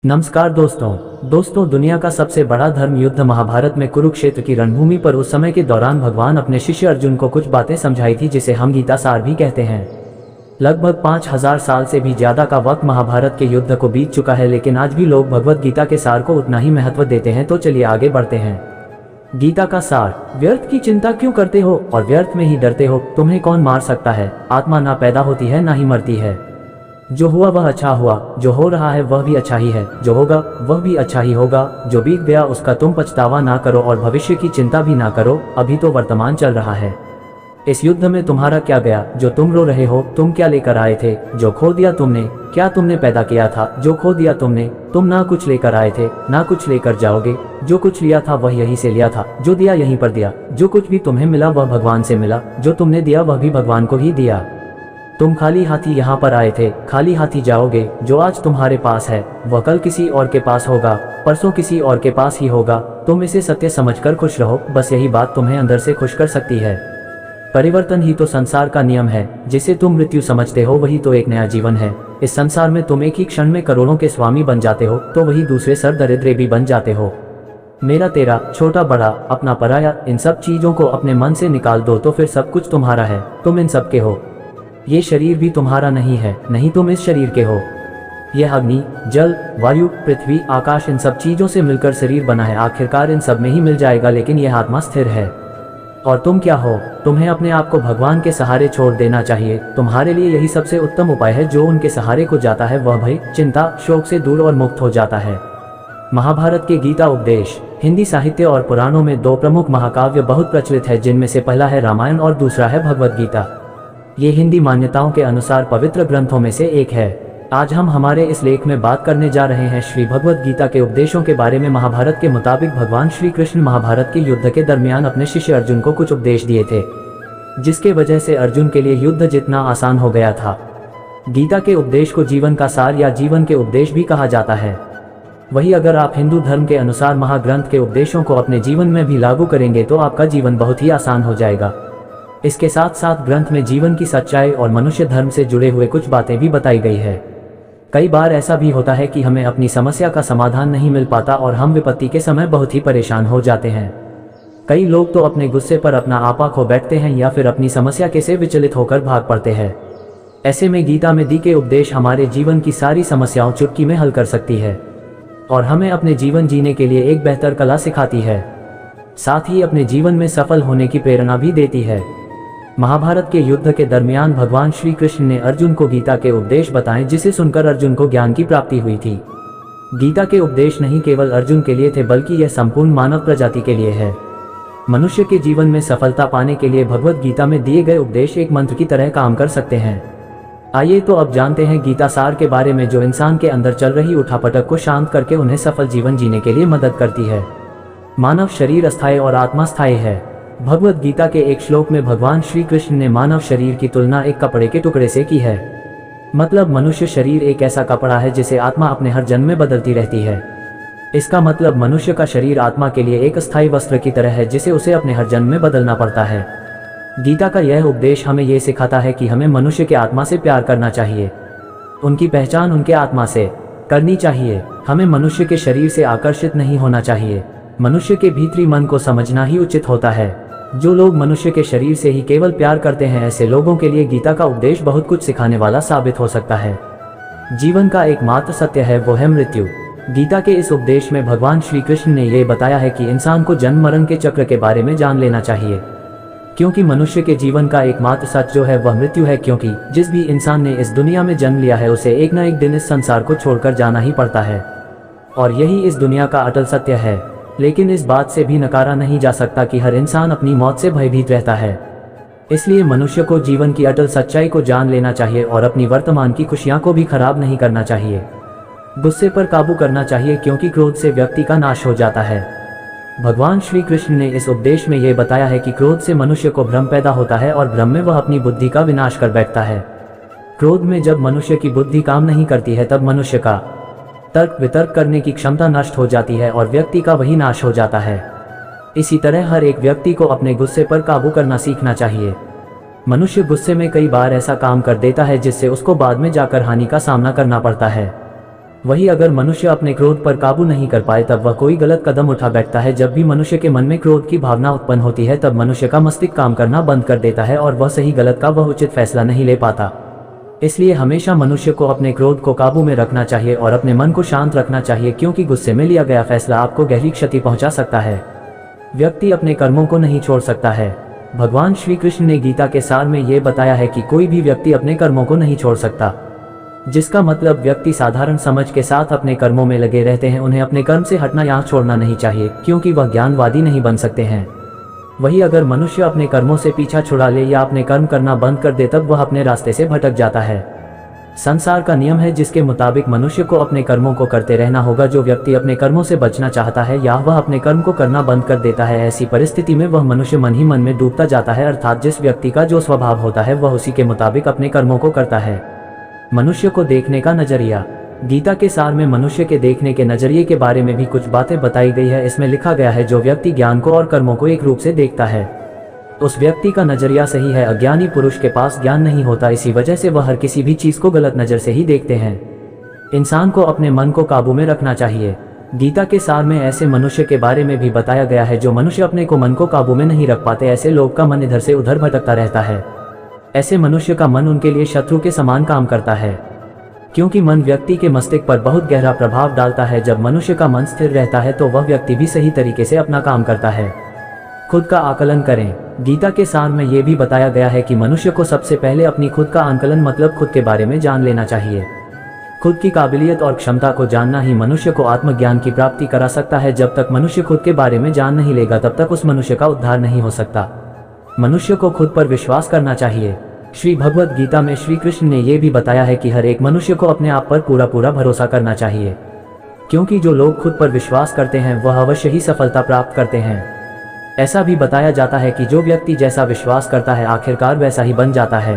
नमस्कार दोस्तों दुनिया का सबसे बड़ा धर्म युद्ध महाभारत में कुरुक्षेत्र की रणभूमि पर उस समय के दौरान भगवान अपने शिष्य अर्जुन को कुछ बातें समझाई थी जिसे हम गीता सार भी कहते हैं। लगभग 5000 साल से भी ज्यादा का वक्त महाभारत के युद्ध को बीत चुका है, लेकिन आज भी लोग भगवत गीता के सार को उतना ही महत्व देते हैं। तो चलिए आगे बढ़ते हैं। गीता का सार। व्यर्थ की चिंता क्यों करते हो और व्यर्थ में ही डरते हो? तुम्हें कौन मार सकता है? आत्मा ना पैदा होती है ना ही मरती है। जो हुआ वह अच्छा हुआ, जो हो रहा है वह भी अच्छा ही है, जो होगा वह भी अच्छा ही होगा। जो बीत गया उसका तुम पछतावा ना करो और भविष्य की चिंता भी ना करो, अभी तो वर्तमान चल रहा है। इस युद्ध में तुम्हारा क्या गया जो तुम रो रहे हो? तुम क्या लेकर आए थे जो खो दिया तुमने? क्या तुमने पैदा किया था जो खो दिया तुमने? तुम ना कुछ लेकर आए थे ना कुछ लेकर जाओगे। जो कुछ लिया था वह यहीं से लिया था, जो दिया यहीं पर दिया। जो कुछ भी तुम्हें मिला वह भगवान से मिला, जो तुमने दिया वह भी भगवान को ही दिया। तुम खाली हाथी यहाँ पर आए थे, खाली हाथी जाओगे। जो आज तुम्हारे पास है वह कल किसी और के पास होगा, परसों किसी और के पास ही होगा। तुम इसे सत्य समझकर खुश रहो, बस यही बात तुम्हें अंदर से खुश कर सकती है। परिवर्तन ही तो संसार का नियम है। जिसे तुम मृत्यु समझते हो वही तो एक नया जीवन है। इस संसार में तुम एक ही क्षण में करोड़ों के स्वामी बन जाते हो, तो वही दूसरे सर दरिद्रे भी बन जाते हो। मेरा तेरा, छोटा बड़ा, अपना पराया, इन सब चीजों को अपने मन से निकाल दो तो फिर सब कुछ तुम्हारा है। तुम इन सब के हो। ये शरीर भी तुम्हारा नहीं है, नहीं तुम इस शरीर के हो। यह अग्नि, जल, वायु, पृथ्वी, आकाश, इन सब चीजों से मिलकर शरीर बना है। आखिरकार इन सब में ही मिल जाएगा, लेकिन यह आत्मा स्थिर है। और तुम क्या हो? तुम्हें अपने आप को भगवान के सहारे छोड़ देना चाहिए। तुम्हारे लिए यही सबसे उत्तम उपाय है। जो उनके सहारे को जाता है वह भय, चिंता, शोक से दूर और मुक्त हो जाता है। महाभारत के गीता उपदेश। हिंदी साहित्य और पुराणों में दो प्रमुख महाकाव्य बहुत प्रचलित है, जिनमें से पहला है रामायण और दूसरा है भगवद गीता। ये हिंदी मान्यताओं के अनुसार पवित्र ग्रंथों में से एक है। आज हम हमारे इस लेख में बात करने जा रहे हैं श्री भगवद गीता के उपदेशों के बारे में। महाभारत के मुताबिक भगवान श्री कृष्ण महाभारत के युद्ध के दरमियान अपने शिष्य अर्जुन को कुछ उपदेश दिए थे, जिसके वजह से अर्जुन के लिए युद्ध जितना आसान हो गया था। गीता के उपदेश को जीवन का सार या जीवन के उपदेश भी कहा जाता है। वही अगर आप हिंदू धर्म के अनुसार महाग्रंथ के उपदेशों को अपने जीवन में भी लागू करेंगे तो आपका जीवन बहुत ही आसान हो जाएगा। इसके साथ साथ ग्रंथ में जीवन की सच्चाई और मनुष्य धर्म से जुड़े हुए कुछ बातें भी बताई गई है। कई बार ऐसा भी होता है कि हमें अपनी समस्या का समाधान नहीं मिल पाता और हम विपत्ति के समय बहुत ही परेशान हो जाते हैं। कई लोग तो अपने गुस्से पर अपना आपा खो बैठते हैं या फिर अपनी समस्या के से विचलित होकर भाग पड़ते हैं। ऐसे में गीता में दी के उपदेश हमारे जीवन की सारी समस्याओं चुटकी में हल कर सकती है और हमें अपने जीवन जीने के लिए एक बेहतर कला सिखाती है, साथ ही अपने जीवन में सफल होने की प्रेरणा भी देती है। महाभारत के युद्ध के दरमियान भगवान श्री कृष्ण ने अर्जुन को गीता के उपदेश बताएं, जिसे सुनकर अर्जुन को ज्ञान की प्राप्ति हुई थी। गीता के उपदेश नहीं केवल अर्जुन के लिए थे, बल्कि यह संपूर्ण मानव प्रजाति के लिए है। मनुष्य के जीवन में सफलता पाने के लिए भगवद गीता में दिए गए उपदेश एक मंत्र की तरह काम कर सकते हैं। आइए तो अब जानते हैं गीता सार के बारे में, जो इंसान के अंदर चल रही उठापटक को शांत करके उन्हें सफल जीवन जीने के लिए मदद करती है। मानव शरीर अस्थायी और आत्मा स्थायी है। भगवद गीता के एक श्लोक में भगवान श्री कृष्ण ने मानव शरीर की तुलना एक कपड़े के टुकड़े से की है। मतलब मनुष्य शरीर एक ऐसा कपड़ा है जिसे आत्मा अपने हर जन्म में बदलती रहती है। इसका मतलब मनुष्य का शरीर आत्मा के लिए एक अस्थायी वस्त्र की तरह है, जिसे उसे अपने हर जन्म में बदलना पड़ता है। गीता का यह उपदेश हमें यह सिखाता है कि हमें मनुष्य के आत्मा से प्यार करना चाहिए, उनकी पहचान उनके आत्मा से करनी चाहिए। हमें मनुष्य के शरीर से आकर्षित नहीं होना चाहिए। मनुष्य के भीतरी मन को समझना ही उचित होता है। जो लोग मनुष्य के शरीर से ही केवल प्यार करते हैं, ऐसे लोगों के लिए गीता का उपदेश बहुत कुछ सिखाने वाला साबित हो सकता है। जीवन का एकमात्र सत्य है वो है मृत्यु। गीता के इस उपदेश में भगवान श्री कृष्ण ने यह बताया है कि इंसान को जन्म मरण के चक्र के बारे में जान लेना चाहिए, क्योंकि मनुष्य के जीवन का एकमात्र सच जो है वह मृत्यु है। क्योंकि जिस भी इंसान ने इस दुनिया में जन्म लिया है उसे एक न एक दिन इस संसार को छोड़कर जाना ही पड़ता है, और यही इस दुनिया का अटल सत्य है। लेकिन इस बात से भी नकारा नहीं जा सकता कि हर इंसान अपनी मौत से भयभीत रहता है। इसलिए मनुष्य को जीवन की अटल सच्चाई को जान लेना चाहिए और अपनी वर्तमान की खुशियां को भी खराब नहीं करना चाहिए। गुस्से पर काबू करना चाहिए, क्योंकि क्रोध से व्यक्ति का नाश हो जाता है। भगवान श्री कृष्ण ने इस उपदेश में यह बताया है कि क्रोध से मनुष्य को भ्रम पैदा होता है और भ्रम में वह अपनी बुद्धि का विनाश कर बैठता है। क्रोध में जब मनुष्य की बुद्धि काम नहीं करती है तब मनुष्य का तर्क वितर्क करने की क्षमता नष्ट हो जाती है और व्यक्ति का वही नाश हो जाता है। इसी तरह हर एक व्यक्ति को अपने गुस्से पर काबू करना सीखना चाहिए। मनुष्य गुस्से में कई बार ऐसा काम कर देता है जिससे उसको बाद में जाकर हानि का सामना करना पड़ता है। वही अगर मनुष्य अपने क्रोध पर काबू नहीं कर पाए तब वह कोई गलत कदम उठा बैठता है। जब भी मनुष्य के मन में क्रोध की भावना उत्पन्न होती है तब मनुष्य का मस्तिष्क काम करना बंद कर देता है और वह सही गलत का वह उचित फैसला नहीं ले पाता। इसलिए हमेशा मनुष्य को अपने क्रोध को काबू में रखना चाहिए और अपने मन को शांत रखना चाहिए, क्योंकि गुस्से में लिया गया फैसला आपको गहरी क्षति पहुंचा सकता है। व्यक्ति अपने कर्मों को नहीं छोड़ सकता है। भगवान श्री कृष्ण ने गीता के सार में ये बताया है कि कोई भी व्यक्ति अपने कर्मों को नहीं छोड़ सकता, जिसका मतलब व्यक्ति साधारण समझ के साथ अपने कर्मों में लगे रहते हैं। उन्हें अपने कर्म से हटना या छोड़ना नहीं चाहिए, क्योंकि वह ज्ञानवादी नहीं बन सकते हैं। वही अगर मनुष्य अपने कर्मों से पीछा छुड़ा ले या अपने कर्म करना बंद कर दे तब वह अपने रास्ते से भटक जाता है। संसार का नियम है जिसके मुताबिक मनुष्य को अपने कर्मों को करते रहना होगा। जो व्यक्ति अपने कर्मों से बचना चाहता है या वह अपने कर्म को करना बंद कर देता है, ऐसी परिस्थिति में वह मनुष्य मन ही मन में डूबता जाता है। अर्थात जिस व्यक्ति का जो स्वभाव होता है वह उसी के मुताबिक अपने कर्मों को करता है। मनुष्य को देखने का नजरिया। गीता के सार में मनुष्य के देखने के नजरिए के बारे में भी कुछ बातें बताई गई है। इसमें लिखा गया है, जो व्यक्ति ज्ञान को और कर्मों को एक रूप से देखता है उस व्यक्ति का नजरिया सही है। अज्ञानी पुरुष के पास ज्ञान नहीं होता, इसी वजह से वह हर किसी भी चीज को गलत नजर से ही देखते हैं। इंसान को अपने मन को काबू में रखना चाहिए। गीता के सार में ऐसे मनुष्य के बारे में भी बताया गया है जो मनुष्य अपने को मन को काबू में नहीं रख पाते। ऐसे लोग का मन इधर से उधर भटकता रहता है। ऐसे मनुष्य का मन उनके लिए शत्रु के समान काम करता है, क्योंकि मन व्यक्ति के मस्तिष्क पर बहुत गहरा प्रभाव डालता है। जब मनुष्य का मन स्थिर रहता है तो वह व्यक्ति भी सही तरीके से अपना काम करता है। खुद का आकलन करें। गीता के सार में यह भी बताया गया है कि मनुष्य को सबसे पहले अपनी खुद का आकलन मतलब खुद के बारे में जान लेना चाहिए। खुद की काबिलियत और क्षमता को जानना ही मनुष्य को आत्मज्ञान की प्राप्ति करा सकता है। जब तक मनुष्य खुद के बारे में जान नहीं लेगा तब तक उस मनुष्य का उद्धार नहीं हो सकता। मनुष्य को खुद पर विश्वास करना चाहिए। श्री भगवद गीता में श्री कृष्ण ने यह भी बताया है कि हर एक मनुष्य को अपने आप पर पूरा भरोसा करना चाहिए, क्योंकि जो लोग खुद पर विश्वास करते हैं वह अवश्य ही सफलता प्राप्त करते हैं। ऐसा भी बताया जाता है कि जो व्यक्ति जैसा विश्वास करता है आखिरकार वैसा ही बन जाता है।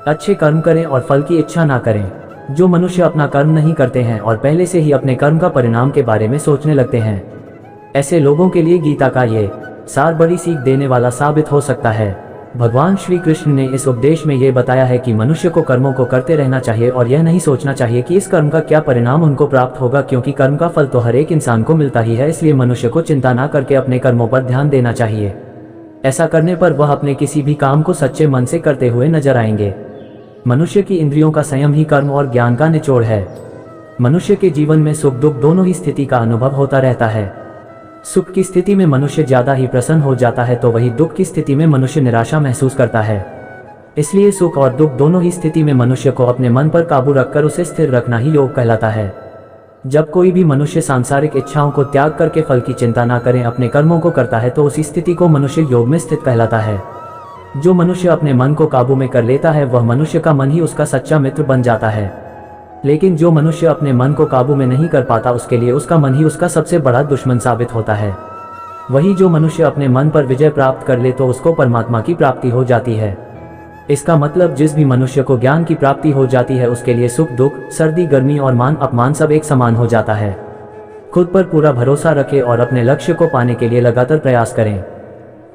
अच्छे कर्म करें और फल की इच्छा ना करें। जो मनुष्य अपना कर्म नहीं करते हैं और पहले से ही अपने कर्म का परिणाम के बारे में सोचने लगते हैं, ऐसे लोगों के लिए गीता का ये सार बड़ी सीख देने वाला साबित हो सकता है। भगवान श्री कृष्ण ने इस उपदेश में यह बताया है कि मनुष्य को कर्मों को करते रहना चाहिए और यह नहीं सोचना चाहिए कि इस कर्म का क्या परिणाम उनको प्राप्त होगा, क्योंकि कर्म का फल तो हर एक इंसान को मिलता ही है। इसलिए मनुष्य को चिंता ना करके अपने कर्मों पर ध्यान देना चाहिए। ऐसा करने पर वह अपने किसी भी काम को सच्चे मन से करते हुए नजर आएंगे। मनुष्य की इंद्रियों का संयम ही कर्म और ज्ञान का निचोड़ है। मनुष्य के जीवन में सुख दुख दोनों ही स्थिति का अनुभव होता रहता है। सुख की स्थिति में मनुष्य ज्यादा ही प्रसन्न हो जाता है तो वही दुख की स्थिति में मनुष्य निराशा महसूस करता है। इसलिए सुख और दुख दोनों ही स्थिति में मनुष्य को अपने मन पर काबू रखकर उसे स्थिर रखना ही योग कहलाता है। जब कोई भी मनुष्य सांसारिक इच्छाओं को त्याग करके फल की चिंता ना करें अपने कर्मों को करता है तो उसी स्थिति को मनुष्य योग में स्थित कहलाता है। जो मनुष्य अपने मन को काबू में कर लेता है वह मनुष्य का मन ही उसका सच्चा मित्र बन जाता है। लेकिन जो मनुष्य अपने मन को काबू में नहीं कर पाता उसके लिए उसका मन ही उसका सबसे बड़ा दुश्मन साबित होता है। वही जो मनुष्य अपने मन पर विजय प्राप्त कर ले तो उसको परमात्मा की प्राप्ति हो जाती है। इसका मतलब जिस भी मनुष्य को ज्ञान की प्राप्ति हो जाती है उसके लिए सुख दुख, सर्दी गर्मी और मान अपमान सब एक समान हो जाता है। खुद पर पूरा भरोसा रखें और अपने लक्ष्य को पाने के लिए लगातार प्रयास करें।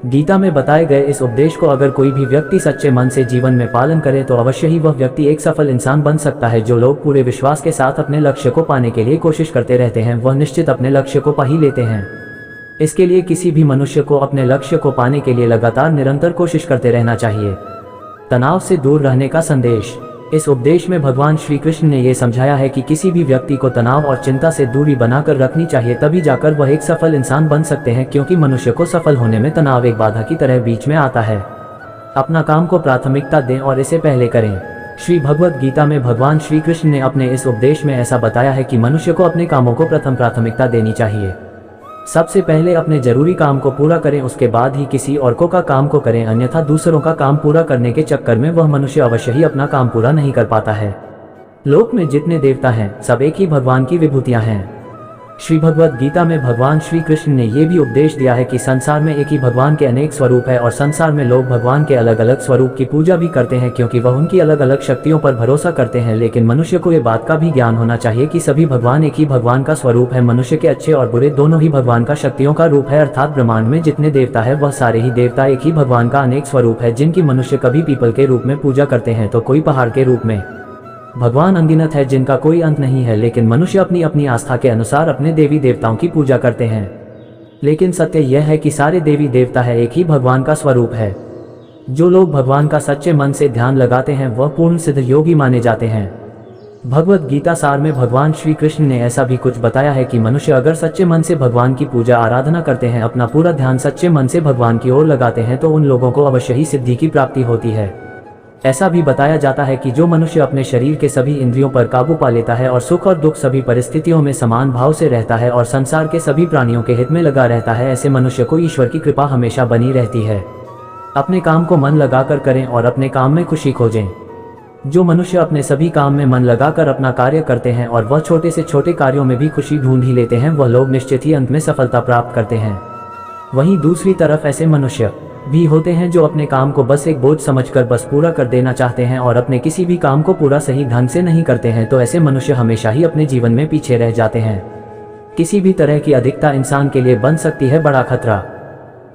गीता में बताए गए इस उपदेश को अगर कोई भी व्यक्ति सच्चे मन से जीवन में पालन करे तो अवश्य ही वह व्यक्ति एक सफल इंसान बन सकता है। जो लोग पूरे विश्वास के साथ अपने लक्ष्य को पाने के लिए कोशिश करते रहते हैं वह निश्चित अपने लक्ष्य को पा ही लेते हैं। इसके लिए किसी भी मनुष्य को अपने लक्ष्य को पाने के लिए लगातार निरंतर कोशिश करते रहना चाहिए। तनाव से दूर रहने का संदेश। इस उपदेश में भगवान श्री कृष्ण ने यह समझाया है कि किसी भी व्यक्ति को तनाव और चिंता से दूरी बनाकर रखनी चाहिए, तभी जाकर वह एक सफल इंसान बन सकते हैं, क्योंकि मनुष्य को सफल होने में तनाव एक बाधा की तरह बीच में आता है। अपना काम को प्राथमिकता दें और इसे पहले करें। श्री भगवद गीता में भगवान श्री कृष्ण ने अपने इस उपदेश में ऐसा बताया है कि मनुष्य को अपने कामों को प्रथम प्राथमिकता देनी चाहिए। सबसे पहले अपने जरूरी काम को पूरा करें, उसके बाद ही किसी और का काम को करें, अन्यथा दूसरों का काम पूरा करने के चक्कर में वह मनुष्य अवश्य ही अपना काम पूरा नहीं कर पाता है। लोक में जितने देवता हैं सब एक ही भगवान की विभूतियां हैं। श्री भगवद गीता में भगवान श्री कृष्ण ने यह भी उपदेश दिया है कि संसार में एक ही भगवान के अनेक स्वरूप है और संसार में लोग भगवान के अलग अलग स्वरूप की पूजा भी करते हैं, क्योंकि वह उनकी अलग अलग शक्तियों पर भरोसा करते हैं। लेकिन मनुष्य को यह बात का भी ज्ञान होना चाहिए कि सभी भगवान एक ही भगवान का स्वरूप है। मनुष्य के अच्छे और बुरे दोनों ही भगवान का शक्तियों का रूप है, अर्थात ब्रह्मांड में जितने देवता है वह सारे ही देवता एक ही भगवान का अनेक स्वरूप है, जिनकी मनुष्य कभी पीपल के रूप में पूजा करते हैं तो कोई पहाड़ के रूप में, भगवान अनगिनत है जिनका कोई अंत नहीं है, लेकिन मनुष्य अपनी अपनी आस्था के अनुसार अपने देवी देवताओं की पूजा करते हैं। लेकिन सत्य यह है कि सारे देवी देवता है एक ही भगवान का स्वरूप है। जो लोग भगवान का सच्चे मन से ध्यान लगाते हैं वह पूर्ण सिद्ध योगी माने जाते हैं। भगवत गीता सार में भगवान श्री कृष्ण ने ऐसा भी कुछ बताया है कि मनुष्य अगर सच्चे मन से भगवान की पूजा आराधना करते हैं, अपना पूरा ध्यान सच्चे मन से भगवान की ओर लगाते हैं, तो उन लोगों को अवश्य ही सिद्धि की प्राप्ति होती है। ऐसा भी बताया जाता है कि जो मनुष्य अपने शरीर के सभी इंद्रियों पर काबू पा लेता है और सुख और दुख सभी परिस्थितियों में समान भाव से रहता है और संसार के सभी प्राणियों के हित में लगा रहता है, ऐसे मनुष्य को ईश्वर की कृपा हमेशा बनी रहती है। अपने काम को मन लगाकर करें और अपने काम में खुशी खोजें। जो मनुष्य अपने सभी काम में मन लगाकर अपना कार्य करते हैं और वह छोटे से छोटे कार्यों में भी खुशी ढूंढ ही लेते हैं, वह लोग निश्चित ही अंत में सफलता प्राप्त करते हैं। वहीं दूसरी तरफ ऐसे मनुष्य भी होते हैं जो अपने काम को बस एक बोझ समझकर बस पूरा कर देना चाहते हैं और अपने किसी भी काम को पूरा सही ढंग से नहीं करते हैं, तो ऐसे मनुष्य हमेशा ही अपने जीवन में पीछे रह जाते हैं। किसी भी तरह की अधिकता इंसान के लिए बन सकती है बड़ा खतरा।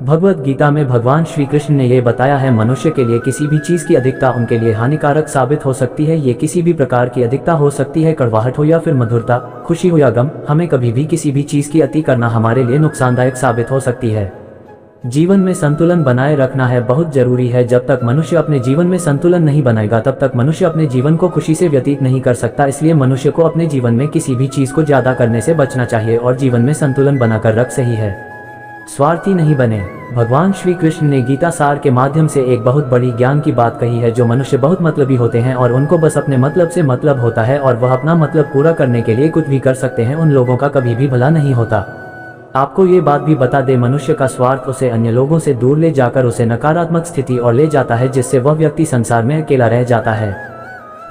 भगवत गीता में भगवान श्री कृष्ण ने यह बताया है, मनुष्य के लिए किसी भी चीज़ की अधिकता उनके लिए हानिकारक साबित हो सकती है। ये किसी भी प्रकार की अधिकता हो सकती है, कड़वाहट हो या फिर मधुरता, खुशी हो या गम। हमें कभी भी किसी भी चीज़ की अति करना हमारे लिए नुकसानदायक साबित हो सकती है। जीवन में संतुलन बनाए रखना है बहुत जरूरी है। जब तक मनुष्य अपने जीवन में संतुलन नहीं बनाएगा तब तक मनुष्य अपने जीवन को खुशी से व्यतीत नहीं कर सकता। इसलिए मनुष्य को अपने जीवन में किसी भी चीज़ को ज़्यादा करने से बचना चाहिए और जीवन में संतुलन बनाकर रख सही है। स्वार्थी नहीं बने। भगवान श्री कृष्ण ने गीता सार के माध्यम से एक बहुत बड़ी ज्ञान की बात कही है। जो मनुष्य बहुत मतलबी होते हैं और उनको बस अपने मतलब से मतलब होता है और वह अपना मतलब पूरा करने के लिए कुछ भी कर सकते हैं, उन लोगों का कभी भी भला नहीं होता। आपको ये बात भी बता दे, मनुष्य का स्वार्थ उसे अन्य लोगों से दूर ले जाकर उसे नकारात्मक स्थिति और ले जाता है, जिससे वह व्यक्ति संसार में अकेला रह जाता है।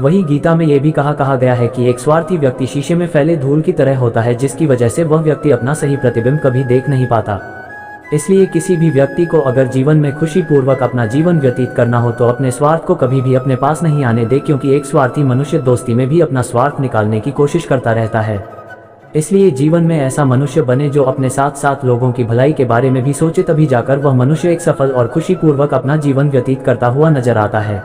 वही गीता में यह भी कहा गया है कि एक स्वार्थी व्यक्ति शीशे में फैले धूल की तरह होता है, जिसकी वजह से वह व्यक्ति अपना सही प्रतिबिंब कभी देख नहीं पाता। इसलिए किसी भी व्यक्ति को अगर जीवन में खुशी पूर्वक अपना जीवन व्यतीत करना हो तो अपने स्वार्थ को कभी भी अपने पास नहीं आने दे, क्योंकि एक स्वार्थी मनुष्य दोस्ती में भी अपना स्वार्थ निकालने की कोशिश करता रहता है। इसलिए जीवन में ऐसा मनुष्य बने जो अपने साथ साथ लोगों की भलाई के बारे में भी सोचे, तभी जाकर वह मनुष्य एक सफल और खुशी पूर्वक अपना जीवन व्यतीत करता हुआ नजर आता है।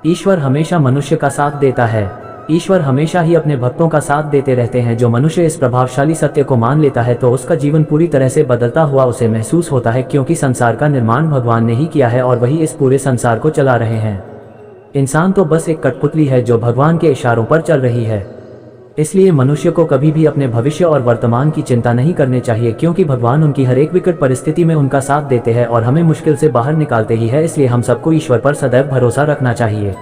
ईश्वर हमेशा मनुष्य का साथ देता है। ईश्वर हमेशा ही अपने भक्तों का साथ देते रहते हैं। जो मनुष्य इस प्रभावशाली सत्य को मान लेता है तो उसका जीवन पूरी तरह से बदलता हुआ उसे महसूस होता है, क्योंकि संसार का निर्माण भगवान ने ही किया है और वही इस पूरे संसार को चला रहे हैं। इंसान तो बस एक कठपुतली है जो भगवान के इशारों पर चल रही है। इसलिए मनुष्य को कभी भी अपने भविष्य और वर्तमान की चिंता नहीं करनी चाहिए, क्योंकि भगवान उनकी हर एक विकट परिस्थिति में उनका साथ देते हैं और हमें मुश्किल से बाहर निकालते ही है। इसलिए हम सबको ईश्वर पर सदैव भरोसा रखना चाहिए।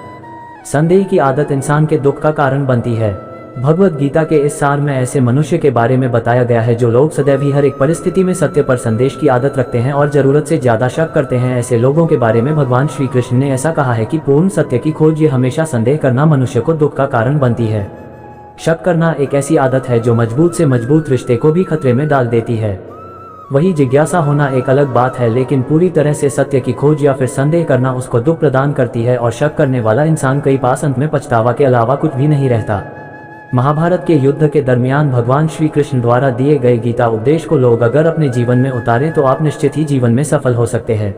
संदेह की आदत इंसान के दुख का कारण बनती है। भगवत गीता के इस सार में ऐसे मनुष्य के बारे में बताया गया है जो लोग सदैव ही हर एक परिस्थिति में सत्य पर संदेश की आदत रखते हैं और जरूरत से ज्यादा शक करते हैं। ऐसे लोगों के बारे में भगवान श्री कृष्ण ने ऐसा कहा है कि पूर्ण सत्य की खोज ये हमेशा संदेह करना मनुष्य को दुख का कारण बनती है। शक करना एक ऐसी आदत है जो मजबूत से मजबूत रिश्ते को भी खतरे में डाल देती है। वही जिज्ञासा होना एक अलग बात है, लेकिन पूरी तरह से सत्य की खोज या फिर संदेह करना उसको दुख प्रदान करती है और शक करने वाला इंसान कई पास अंत में पछतावा के अलावा कुछ भी नहीं रहता। महाभारत के युद्ध के दरमियान भगवान श्री कृष्ण द्वारा दिए गए गीता उपदेश को लोग अगर अपने जीवन में उतारें तो आप निश्चित ही जीवन में सफल हो सकते हैं।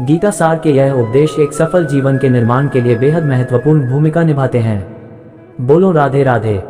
गीता सार के यह उपदेश एक सफल जीवन के निर्माण के लिए बेहद महत्वपूर्ण भूमिका निभाते हैं। बोलो राधे राधे।